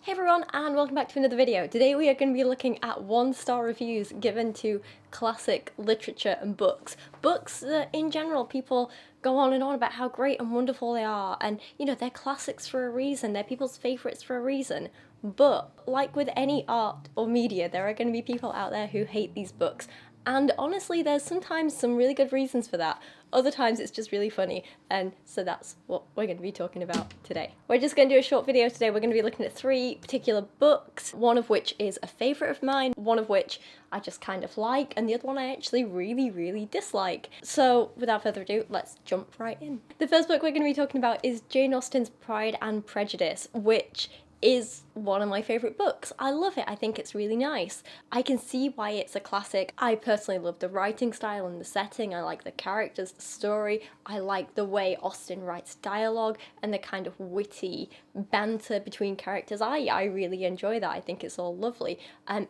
Hey everyone, and welcome back to another video. Today we are going to be looking at 1-star reviews given to classic literature and books. Books that in general people go on and on about how great and wonderful they are, and you know, they're classics for a reason, they're people's favourites for a reason. But like with any art or media, there are going to be people out there who hate these books. And honestly, there's sometimes some really good reasons for that. Other times it's just really funny, and so that's what we're going to be talking about today. We're just going to do a short video today. We're going to be looking at 3 particular books, one of which is a favourite of mine, one of which I just kind of like, and the other one I actually really dislike. So without further ado, let's jump right in. The first book we're going to be talking about is Jane Austen's Pride and Prejudice, which is one of my favourite books. I love it. I think it's really nice. I can see why it's a classic. I personally love the writing style and the setting. I like the characters, the story. I like the way Austen writes dialogue and the kind of witty banter between characters. I really enjoy that. I think it's all lovely.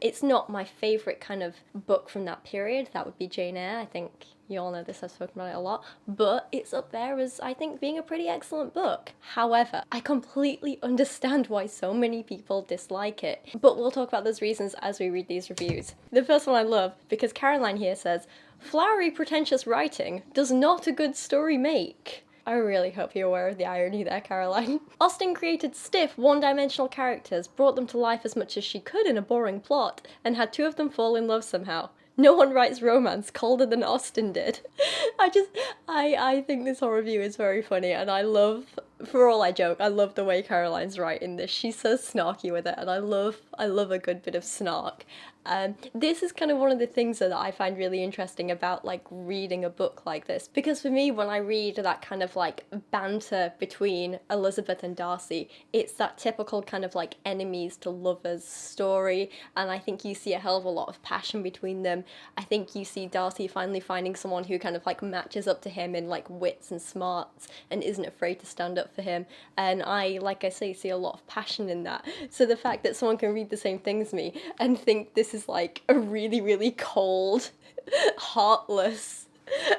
It's not my favourite kind of book from that period. That would be Jane Eyre. I think you all know this, I've spoken about it a lot, but it's up there as, I think, being a pretty excellent book. However, I completely understand why so many people dislike it, but we'll talk about those reasons as we read these reviews. The first one I love, because Caroline here says, "Flowery, pretentious writing does not a good story make." I really hope you're aware of the irony there, Caroline. Austen created stiff, one-dimensional characters, brought them to life as much as she could in a boring plot, and had 2 of them fall in love somehow. No one writes romance colder than Austen did. I think this whole review is very funny, and I love, for all I joke, I love the way Caroline's writing this. She's so snarky with it, and I love a good bit of snark. This is kind of one of the things that I find really interesting about like reading a book like this, because for me, when I read that kind of like banter between Elizabeth and Darcy, it's that typical kind of like enemies to lovers story, and I think you see a hell of a lot of passion between them. I think you see Darcy finally finding someone who kind of like matches up to him in like wits and smarts and isn't afraid to stand up for him, and I, like I say, see a lot of passion in that. So the fact that someone can read the same thing as me and think this is like a really cold, heartless,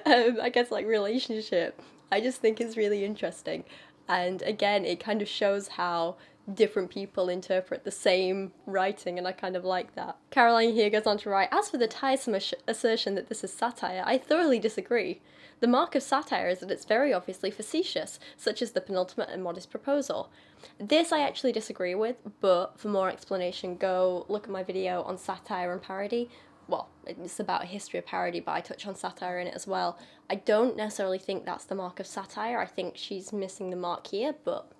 I guess like relationship, I just think is really interesting. And again, it kind of shows how different people interpret the same writing, and I kind of like that. Caroline here goes on to write, "As for the tiresome assertion that this is satire, I thoroughly disagree. The mark of satire is that it's very obviously facetious, such as the penultimate and modest proposal." This I actually disagree with, but for more explanation, go look at my video on satire and parody. Well, it's about a history of parody, but I touch on satire in it as well. I don't necessarily think that's the mark of satire. I think she's missing the mark here, but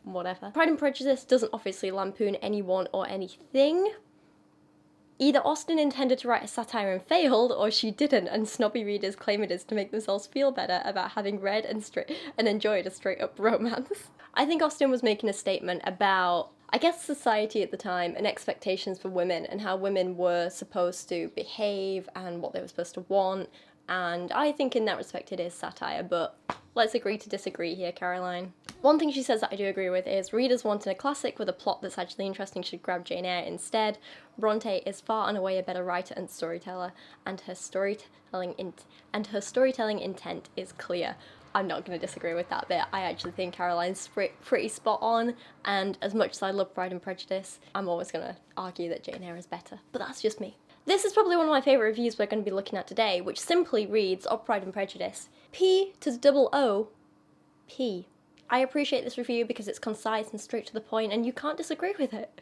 whatever. Pride and Prejudice doesn't obviously lampoon anyone or anything. Either Austen intended to write a satire and failed, or she didn't, and snobby readers claim it is to make themselves feel better about having read and enjoyed a straight-up romance. I think Austen was making a statement about, I guess, society at the time and expectations for women and how women were supposed to behave and what they were supposed to want, and I think in that respect it is satire, but let's agree to disagree here, Caroline. One thing she says that I do agree with is, "Readers wanting a classic with a plot that's actually interesting should grab Jane Eyre instead. Bronte is far and away a better writer and storyteller, and her storytelling intent is clear." I'm not going to disagree with that bit. I actually think Caroline's pretty spot on, and as much as I love Pride and Prejudice, I'm always going to argue that Jane Eyre is better. But that's just me. This is probably one of my favourite reviews we're going to be looking at today, which simply reads, of Pride and Prejudice, P to the double O, P. I appreciate this review because it's concise and straight to the point, and you can't disagree with it.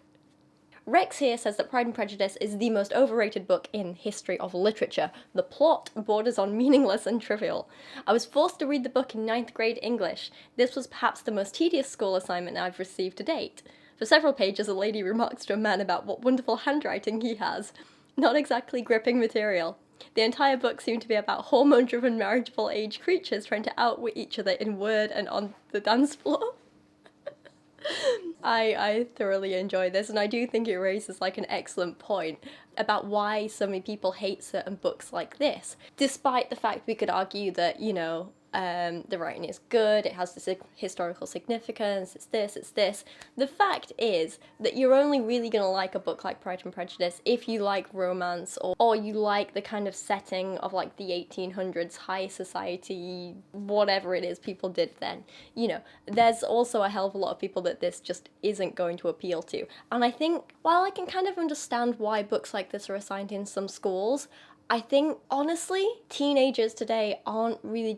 Rex here says that Pride and Prejudice is the most overrated book in history of literature. The plot borders on meaningless and trivial. I was forced to read the book in 9th grade English. This was perhaps the most tedious school assignment I've received to date. For several pages, a lady remarks to a man about what wonderful handwriting he has. Not exactly gripping material. The entire book seemed to be about hormone-driven marriageable age creatures trying to outwit each other in word and on the dance floor. I thoroughly enjoy this, and I do think it raises like an excellent point about why so many people hate certain books like this, despite the fact we could argue that, you know, the writing is good, it has this historical significance, it's this, it's this. The fact is that you're only really going to like a book like Pride and Prejudice if you like romance, or you like the kind of setting of like the 1800s, high society, whatever it is people did then. You know, there's also a hell of a lot of people that this just isn't going to appeal to. And I think, while I can kind of understand why books like this are assigned in some schools, I think, honestly, teenagers today aren't really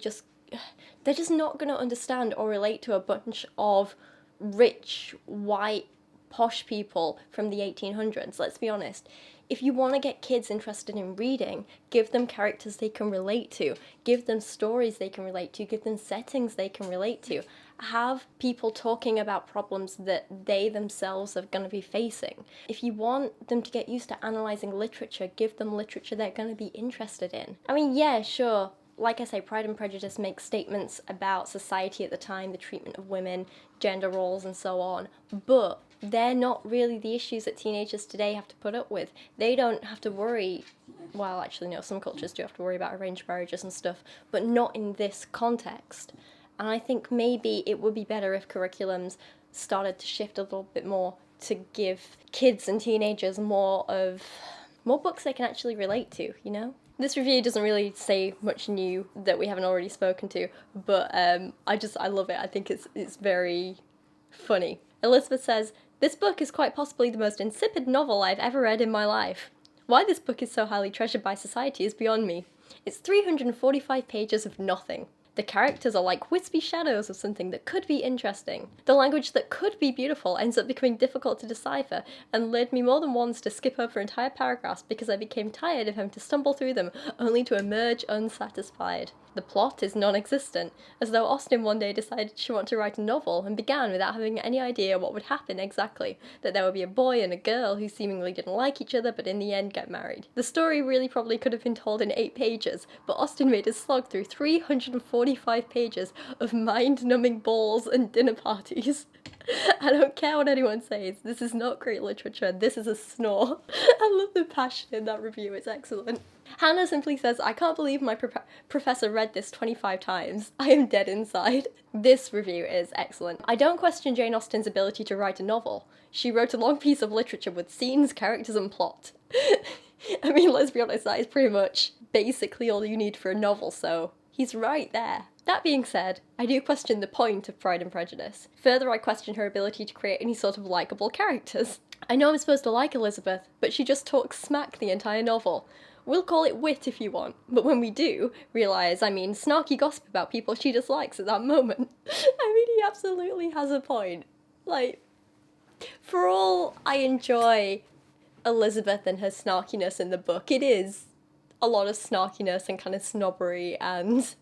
they're just not going to understand or relate to a bunch of rich, white, posh people from the 1800s, let's be honest. If you want to get kids interested in reading, give them characters they can relate to, give them stories they can relate to, give them settings they can relate to. Have people talking about problems that they themselves are going to be facing. If you want them to get used to analysing literature, give them literature they're going to be interested in. I mean, yeah, sure, like I say, Pride and Prejudice makes statements about society at the time, the treatment of women, gender roles, and so on, but they're not really the issues that teenagers today have to put up with. They don't have to worry, well, actually no, some cultures do have to worry about arranged marriages and stuff, but not in this context. And I think maybe it would be better if curriculums started to shift a little bit more to give kids and teenagers more books they can actually relate to, you know? This review doesn't really say much new that we haven't already spoken to, but I love it. I think it's very funny. Elizabeth says, "This book is quite possibly the most insipid novel I've ever read in my life. Why this book is so highly treasured by society is beyond me. It's 345 pages of nothing. The characters are like wispy shadows of something that could be interesting. The language that could be beautiful ends up becoming difficult to decipher, and led me more than once to skip over entire paragraphs because I became tired of having to stumble through them only to emerge unsatisfied. The plot is non-existent, as though Austen one day decided she wanted to write a novel and began without having any idea what would happen exactly, that there would be a boy and a girl who seemingly didn't like each other but in the end get married. The story really probably could have been told in 8 pages, but Austen made us slog through 345 pages of mind-numbing balls and dinner parties. I don't care what anyone says, this is not great literature, this is a snore." I love the passion in that review, it's excellent. Hannah simply says, "I can't believe my professor read this 25 times. I am dead inside." This review is excellent. I don't question Jane Austen's ability to write a novel. She wrote a long piece of literature with scenes, characters, and plot. I mean, let's be honest, that is pretty much basically all you need for a novel, so he's right there. That being said, I do question the point of Pride and Prejudice. Further, I question her ability to create any sort of likeable characters. I know I'm supposed to like Elizabeth, but she just talks smack the entire novel. We'll call it wit if you want, but when we do, realise I mean snarky gossip about people she dislikes at that moment. I mean, he absolutely has a point. Like, for all I enjoy Elizabeth and her snarkiness in the book, it is a lot of snarkiness and kind of snobbery and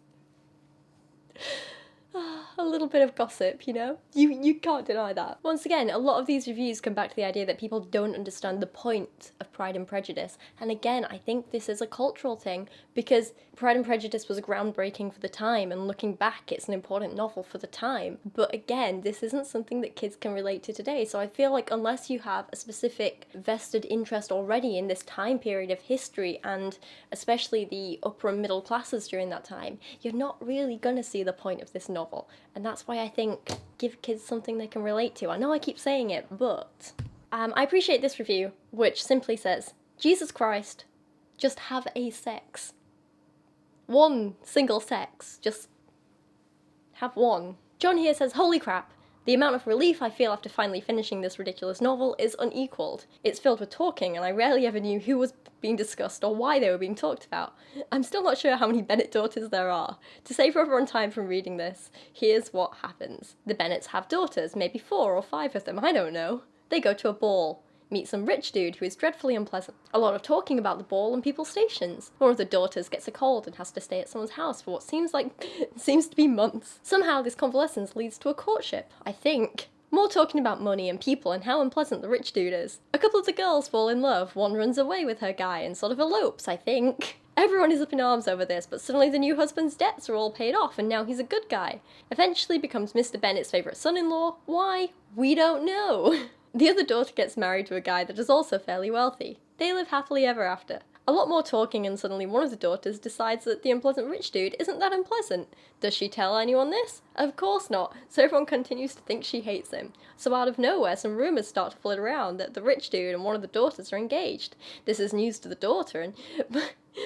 a little bit of gossip, you know? You can't deny that. Once again, a lot of these reviews come back to the idea that people don't understand the point of Pride and Prejudice. And again, I think this is a cultural thing, because Pride and Prejudice was groundbreaking for the time, and looking back, it's an important novel for the time. But again, this isn't something that kids can relate to today, so I feel like unless you have a specific vested interest already in this time period of history, and especially the upper and middle classes during that time, you're not really gonna see the point of this novel. And that's why I think give kids something they can relate to. I know I keep saying it, but I appreciate this review, which simply says, "Jesus Christ, just have a sex. One single sex, just have one." John here says, "Holy crap. The amount of relief I feel after finally finishing this ridiculous novel is unequalled. It's filled with talking, and I rarely ever knew who was being discussed or why they were being talked about. I'm still not sure how many Bennet daughters there are. To save everyone time from reading this, here's what happens. The Bennets have daughters, maybe 4 or 5 of them, I don't know. They go to a ball. Meet some rich dude who is dreadfully unpleasant. A lot of talking about the ball and people's stations. One of the daughters gets a cold and has to stay at someone's house for what seems to be months. Somehow this convalescence leads to a courtship, I think. More talking about money and people and how unpleasant the rich dude is. A couple of the girls fall in love, one runs away with her guy and sort of elopes, I think. Everyone is up in arms over this, but suddenly the new husband's debts are all paid off and now he's a good guy. Eventually becomes Mr. Bennet's favourite son-in-law. Why? We don't know. The other daughter gets married to a guy that is also fairly wealthy. They live happily ever after. A lot more talking, and suddenly one of the daughters decides that the unpleasant rich dude isn't that unpleasant. Does she tell anyone this? Of course not, so everyone continues to think she hates him. So out of nowhere, some rumours start to float around that the rich dude and one of the daughters are engaged. This is news to the daughter, and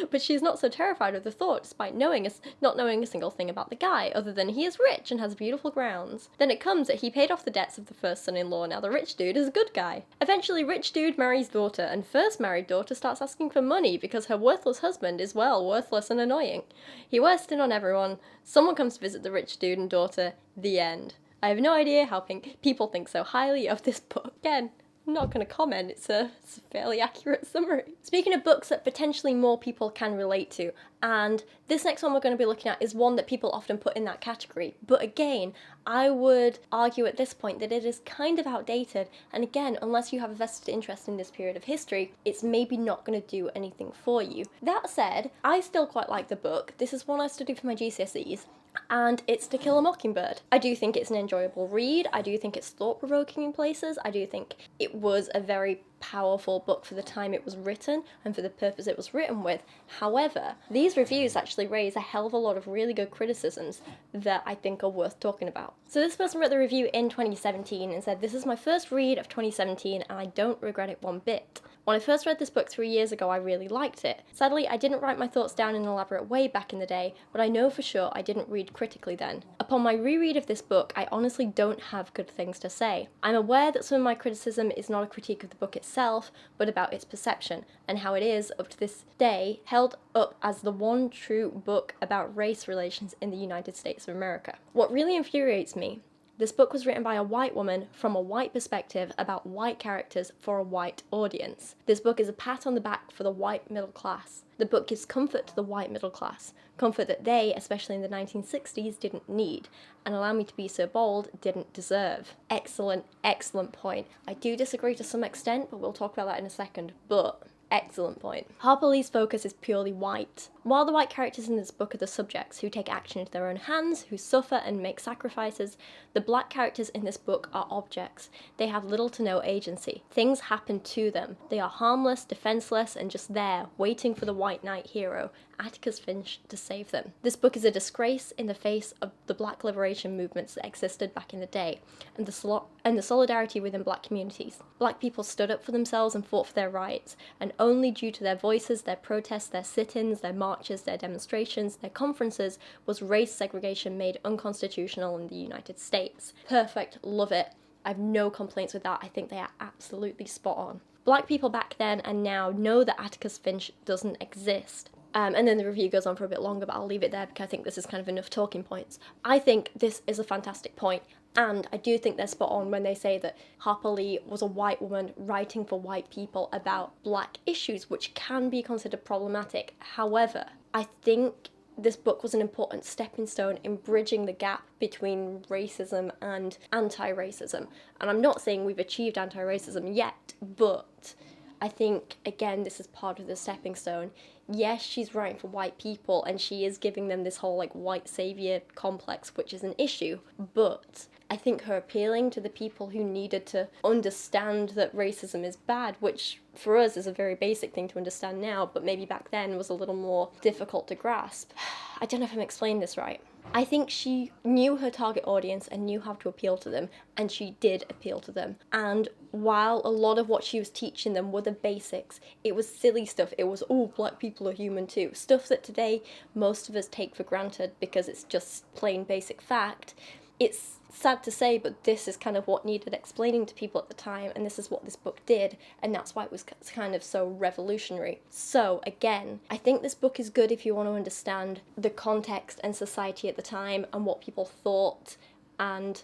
but she's not so terrified of the thought, despite not knowing a single thing about the guy, other than he is rich and has beautiful grounds. Then it comes that he paid off the debts of the first son-in-law, now the rich dude is a good guy. Eventually, rich dude marries daughter, and first married daughter starts asking for money because her worthless husband is, well, worthless and annoying. He worsts in on everyone, someone comes to visit the rich dude and daughter, the end. I have no idea how people think so highly of this book. Again, I'm not going to comment, it's a fairly accurate summary. Speaking of books that potentially more people can relate to, and this next one we're going to be looking at is one that people often put in that category, but again, I would argue at this point that it is kind of outdated, and again, unless you have a vested interest in this period of history, it's maybe not going to do anything for you. That said, I still quite like the book. This is one I studied for my GCSEs, and it's To Kill a Mockingbird. I do think it's an enjoyable read, I do think it's thought-provoking in places, I do think it was a very powerful book for the time it was written and for the purpose it was written with. However, these reviews actually raise a hell of a lot of really good criticisms that I think are worth talking about. So this person wrote the review in 2017 and said, "This is my first read of 2017 and I don't regret it one bit. When I first read this book 3 years ago, I really liked it. Sadly, I didn't write my thoughts down in an elaborate way back in the day, but I know for sure I didn't read critically then. Upon my reread of this book, I honestly don't have good things to say. I'm aware that some of my criticism is not a critique of the book itself, but about its perception, and how it is, up to this day, held up as the one true book about race relations in the United States of America. What really infuriates me, this book was written by a white woman from a white perspective about white characters for a white audience. This book is a pat on the back for the white middle class. The book gives comfort to the white middle class, comfort that they, especially in the 1960s, didn't need, and allow me to be so bold, didn't deserve." Excellent, excellent point. I do disagree to some extent, but we'll talk about that in a second, but excellent point. Harper Lee's focus is purely white. While the white characters in this book are the subjects who take action into their own hands, who suffer and make sacrifices, the black characters in this book are objects. They have little to no agency. Things happen to them. They are harmless, defenseless, and just there, waiting for the white knight hero, Atticus Finch, to save them. This book is a disgrace in the face of the black liberation movements that existed back in the day, and the solidarity within black communities. Black people stood up for themselves and fought for their rights, and only due to their voices, their protests, their sit-ins, their marches, their demonstrations, their conferences, was race segregation made unconstitutional in the United States. Perfect, love it. I have no complaints with that. I think they are absolutely spot on. Black people back then and now know that Atticus Finch doesn't exist. And then the review goes on for a bit longer, but I'll leave it there because I think this is kind of enough talking points. I think this is a fantastic point, and I do think they're spot on when they say that Harper Lee was a white woman writing for white people about black issues, which can be considered problematic. However, I think this book was an important stepping stone in bridging the gap between racism and anti-racism. And I'm not saying we've achieved anti-racism yet, but I think, again, this is part of the stepping stone. Yes, she's writing for white people, and she is giving them this whole, white saviour complex, which is an issue, but I think her appealing to the people who needed to understand that racism is bad, which for us is a very basic thing to understand now, but maybe back then was a little more difficult to grasp. I don't know if I'm explaining this right. I think she knew her target audience and knew how to appeal to them, and she did appeal to them. And while a lot of what she was teaching them were the basics, it was silly stuff. It was, oh, black people are human too. Stuff that today most of us take for granted because it's just plain basic fact. It's sad to say, but this is kind of what needed explaining to people at the time, and this is what this book did, and that's why it was kind of so revolutionary. So again, I think this book is good if you want to understand the context and society at the time and what people thought and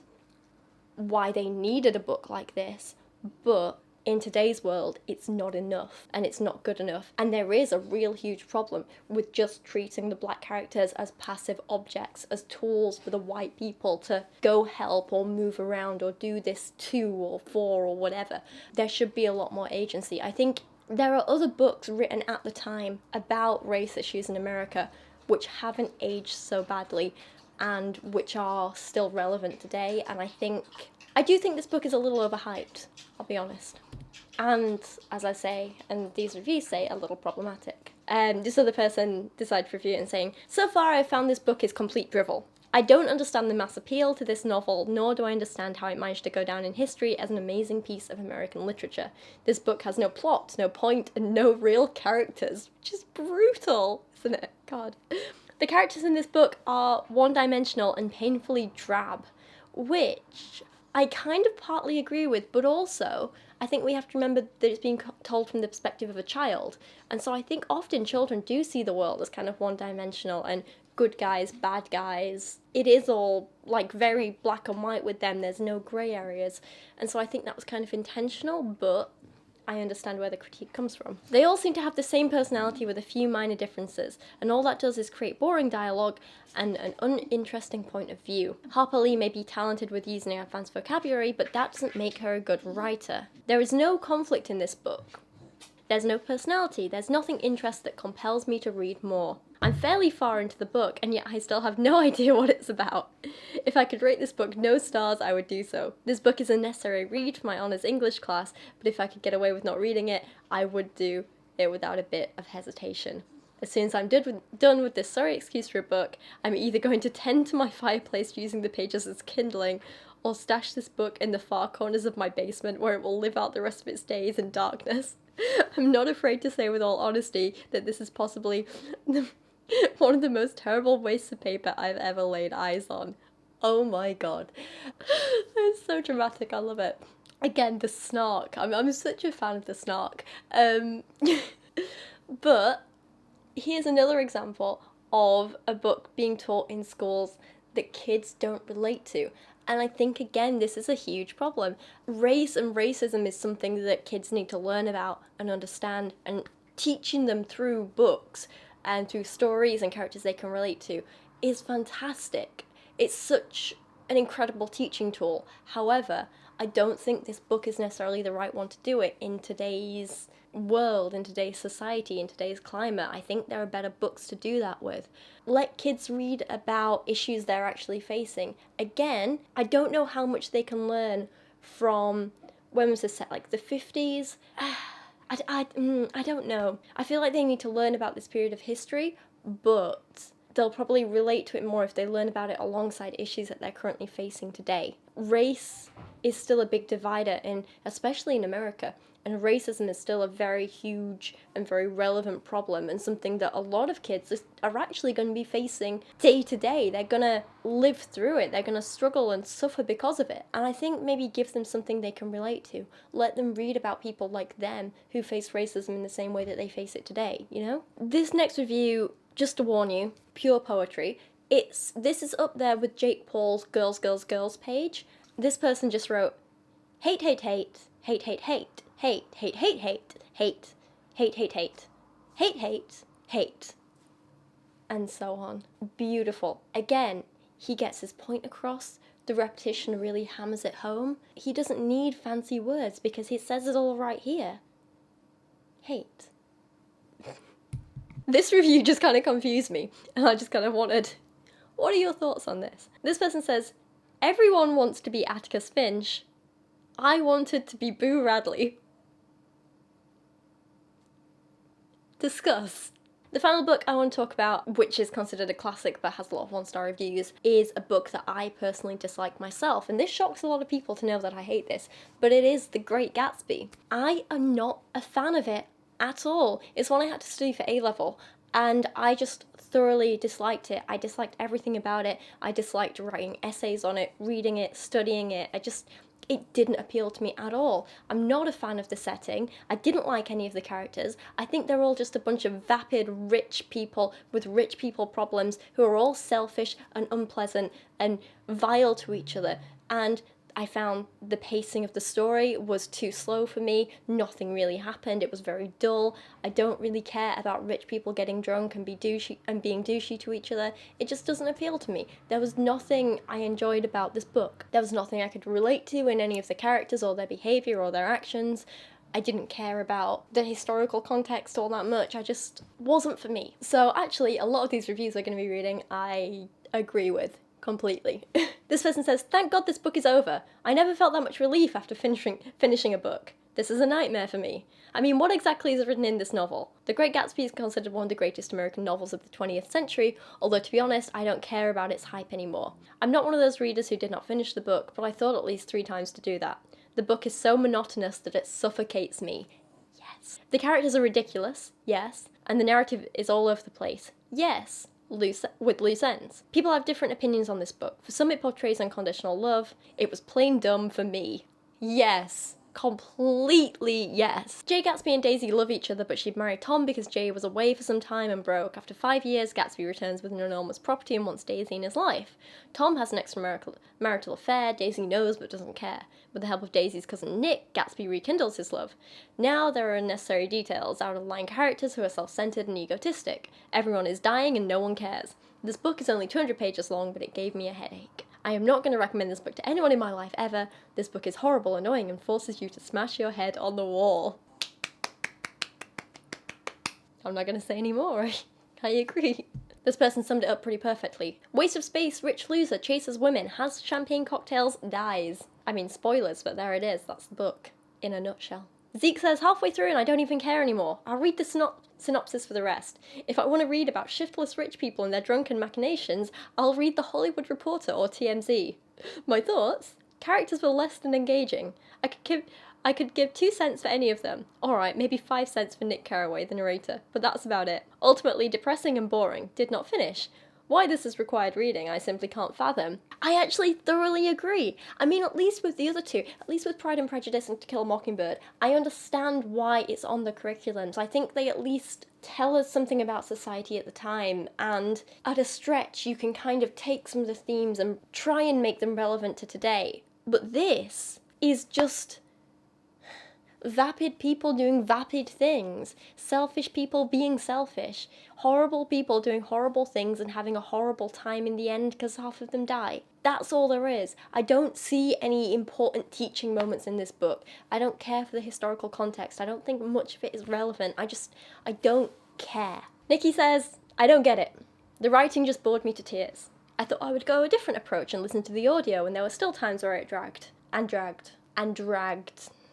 why they needed a book like this, but in today's world, it's not enough, and it's not good enough. And there is a real huge problem with just treating the black characters as passive objects, as tools for the white people to go help or move around or do this to or for or whatever. There should be a lot more agency. I think there are other books written at the time about race issues in America which haven't aged so badly and which are still relevant today, and I do think this book is a little overhyped, I'll be honest. And, as I say, and these reviews say, a little problematic. This other person decided to review it and saying, so far I've found this book is complete drivel. I don't understand the mass appeal to this novel, nor do I understand how it managed to go down in history as an amazing piece of American literature. This book has no plot, no point, and no real characters, which is brutal, isn't it? God. The characters in this book are one-dimensional and painfully drab, which I kind of partly agree with, but also I think we have to remember that it's being told from the perspective of a child, and so I think often children do see the world as kind of one-dimensional and good guys, bad guys. It is all like very black and white with them, there's no grey areas, and so I think that was kind of intentional, but I understand where the critique comes from. They all seem to have the same personality with a few minor differences, and all that does is create boring dialogue and an uninteresting point of view. Harper Lee may be talented with using advanced vocabulary, but that doesn't make her a good writer. There is no conflict in this book. There's no personality, there's nothing interesting that compels me to read more. I'm fairly far into the book, and yet I still have no idea what it's about. If I could rate this book no stars, I would do so. This book is a necessary read for my honours English class, but if I could get away with not reading it, I would do it without a bit of hesitation. As soon as I'm done with this sorry excuse for a book, I'm either going to tend to my fireplace using the pages as kindling, or stash this book in the far corners of my basement where it will live out the rest of its days in darkness. I'm not afraid to say with all honesty that this is possibly one of the most terrible wastes of paper I've ever laid eyes on. Oh my god. It's so dramatic, I love it. Again, the snark. I'm such a fan of the snark. But here's another example of a book being taught in schools that kids don't relate to. And I think, again, this is a huge problem. Race and racism is something that kids need to learn about and understand, and teaching them through books and through stories and characters they can relate to is fantastic. It's such an incredible teaching tool. However, I don't think this book is necessarily the right one to do it in today's world, in today's society, in today's climate. I think there are better books to do that with. Let kids read about issues they're actually facing. Again, I don't know how much they can learn from, when was this set, like the 50s? I don't know. I feel like they need to learn about this period of history, but they'll probably relate to it more if they learn about it alongside issues that they're currently facing today. Race is still a big divider, especially in America, and racism is still a very huge and very relevant problem, and something that a lot of kids are actually going to be facing day to day. They're going to live through it, they're going to struggle and suffer because of it, and I think maybe give them something they can relate to. Let them read about people like them who face racism in the same way that they face it today, you know? This next review, just to warn you, pure poetry. This is up there with Jake Paul's Girls, Girls, Girls page. This person just wrote, hate, hate, hate, hate, hate, hate, hate, hate, hate, hate, hate, hate, hate, hate, hate, hate, hate, and so on. Beautiful. Again, he gets his point across. The repetition really hammers it home. He doesn't need fancy words because he says it all right here. Hate. This review just kind of confused me, and I just kind of wanted, what are your thoughts on this? This person says, everyone wants to be Atticus Finch. I wanted to be Boo Radley. Discuss. The final book I want to talk about, which is considered a classic but has a lot of one-star reviews, is a book that I personally dislike myself, and this shocks a lot of people to know that I hate this, but it is The Great Gatsby. I am not a fan of it at all. It's one I had to study for A-level, and I just thoroughly disliked it. I disliked everything about it. I disliked writing essays on it, reading it, studying it. It didn't appeal to me at all. I'm not a fan of the setting. I didn't like any of the characters. I think they're all just a bunch of vapid, rich people with rich people problems who are all selfish and unpleasant and vile to each other. And I found the pacing of the story was too slow for me. Nothing really happened. It was very dull. I don't really care about rich people getting drunk and being douchey to each other. It just doesn't appeal to me. There was nothing I enjoyed about this book. There was nothing I could relate to in any of the characters or their behaviour or their actions. I didn't care about the historical context all that much. I just wasn't for me. So actually, a lot of these reviews I'm going to be reading, I agree with completely. This person says, thank God this book is over. I never felt that much relief after finishing a book. This is a nightmare for me. I mean, what exactly is written in this novel? The Great Gatsby is considered one of the greatest American novels of the 20th century, although to be honest, I don't care about its hype anymore. I'm not one of those readers who did not finish the book, but I thought at least 3 times to do that. The book is so monotonous that it suffocates me. Yes. The characters are ridiculous, yes, and the narrative is all over the place, yes, with loose ends. People have different opinions on this book. For some it portrays unconditional love. It was plain dumb for me. Yes. Completely yes. Jay, Gatsby and Daisy love each other, but she'd married Tom because Jay was away for some time and broke. After 5 years, Gatsby returns with an enormous property and wants Daisy in his life. Tom has an extramarital affair. Daisy knows but doesn't care. With the help of Daisy's cousin Nick, Gatsby rekindles his love. Now there are unnecessary details, out-of-line characters who are self-centered and egotistic. Everyone is dying and no one cares. This book is only 200 pages long, but it gave me a headache. I am not going to recommend this book to anyone in my life ever. This book is horrible, annoying, and forces you to smash your head on the wall. I'm not going to say any more. I agree. This person summed it up pretty perfectly. Waste of space, rich loser, chases women, has champagne cocktails, dies. I mean, spoilers, but there it is. That's the book in a nutshell. Zeke says, halfway through and I don't even care anymore. I'll read the synopsis for the rest. If I want to read about shiftless rich people and their drunken machinations, I'll read The Hollywood Reporter or TMZ. My thoughts? Characters were less than engaging. I could give 2 cents for any of them. Alright, maybe 5 cents for Nick Carraway, the narrator, but that's about it. Ultimately depressing and boring. Did not finish. Why this is required reading, I simply can't fathom. I actually thoroughly agree. I mean, at least with the other two, at least with Pride and Prejudice and To Kill a Mockingbird, I understand why it's on the curriculums. I think they at least tell us something about society at the time, and at a stretch you can kind of take some of the themes and try and make them relevant to today. But this is just vapid people doing vapid things, selfish people being selfish, horrible people doing horrible things and having a horrible time in the end because half of them die. That's all there is. I don't see any important teaching moments in this book. I don't care for the historical context. I don't think much of it is relevant. I don't care. Nikki says, I don't get it. The writing just bored me to tears. I thought I would go a different approach and listen to the audio, and there were still times where it dragged.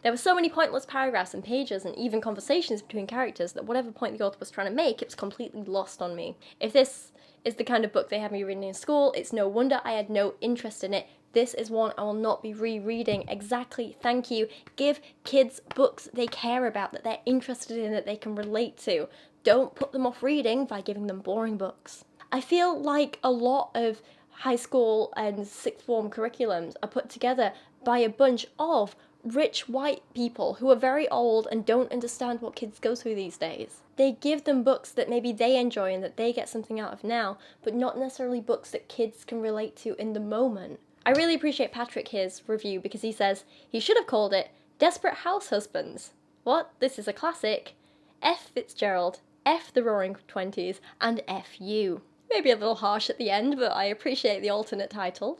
There were so many pointless paragraphs and pages and even conversations between characters that whatever point the author was trying to make, it was completely lost on me. If this is the kind of book they have me reading in school, it's no wonder I had no interest in it. This is one I will not be rereading. Exactly, thank you. Give kids books they care about, that they're interested in, that they can relate to. Don't put them off reading by giving them boring books. I feel like a lot of high school and sixth form curriculums are put together by a bunch of rich white people who are very old and don't understand what kids go through these days. They give them books that maybe they enjoy and that they get something out of now, but not necessarily books that kids can relate to in the moment. I really appreciate Patrick here's review because he says he should have called it Desperate House Husbands. What? This is a classic. F. Fitzgerald, F. the Roaring Twenties, and F. you. Maybe a little harsh at the end, but I appreciate the alternate title.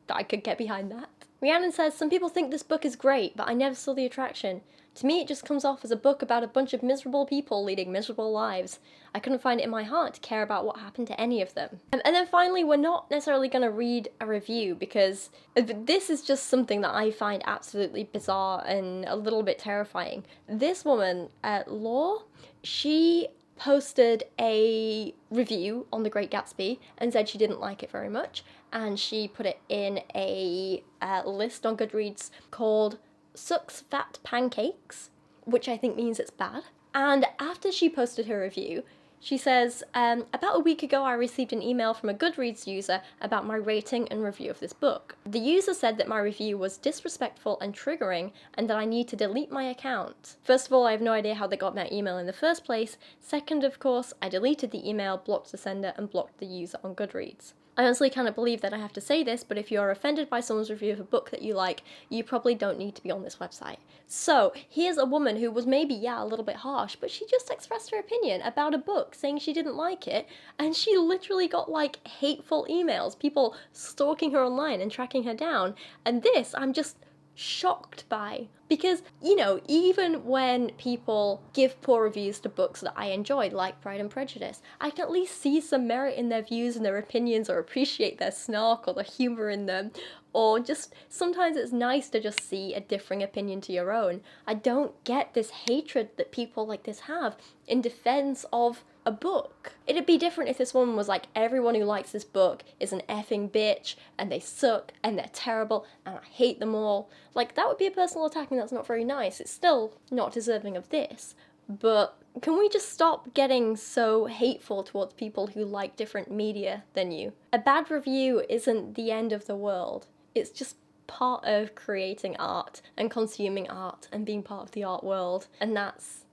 I could get behind that. Rhiannon says, some people think this book is great, but I never saw the attraction. To me, it just comes off as a book about a bunch of miserable people leading miserable lives. I couldn't find it in my heart to care about what happened to any of them. And then finally, we're not necessarily going to read a review because this is just something that I find absolutely bizarre and a little bit terrifying. This woman, Law, she posted a review on The Great Gatsby and said she didn't like it very much, and she put it in a list on Goodreads called Sucks Fat Pancakes, which I think means it's bad. And after she posted her review, she says, about a week ago I received an email from a Goodreads user about my rating and review of this book. The user said that my review was disrespectful and triggering and that I need to delete my account. First of all, I have no idea how they got my email in the first place. Second, of course, I deleted the email, blocked the sender, and blocked the user on Goodreads. I honestly cannot believe that I have to say this, but if you are offended by someone's review of a book that you like, you probably don't need to be on this website. So, here's a woman who was maybe, yeah, a little bit harsh, but she just expressed her opinion about a book, saying she didn't like it, and she literally got, like, hateful emails, people stalking her online and tracking her down, and this, I'm just shocked by. Because, you know, even when people give poor reviews to books that I enjoyed, like Pride and Prejudice, I can at least see some merit in their views and their opinions or appreciate their snark or the humour in them. or just sometimes it's nice to just see a differing opinion to your own. I don't get this hatred that people like this have in defense of a book. It'd be different if this woman was like, everyone who likes this book is an effing bitch and they suck and they're terrible and I hate them all. Like, that would be a personal attack and that's not very nice. It's still not deserving of this. But can we just stop getting so hateful towards people who like different media than you? A bad review isn't the end of the world. It's just part of creating art and consuming art and being part of the art world. And that's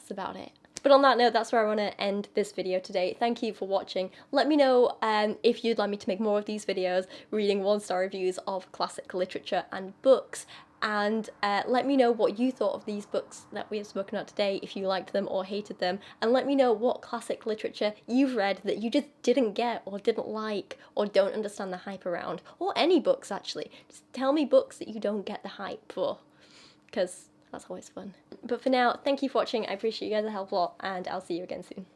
about it. But on that note, that's where I want to end this video today. Thank you for watching. Let me know if you'd like me to make more of these videos, reading 1-star reviews of classic literature and books. And let me know what you thought of these books that we have spoken about today, if you liked them or hated them. And let me know what classic literature you've read that you just didn't get or didn't like or don't understand the hype around. Or any books, actually. Just tell me books that you don't get the hype for, because that's always fun. But for now, thank you for watching. I appreciate you guys' help a lot, and I'll see you again soon.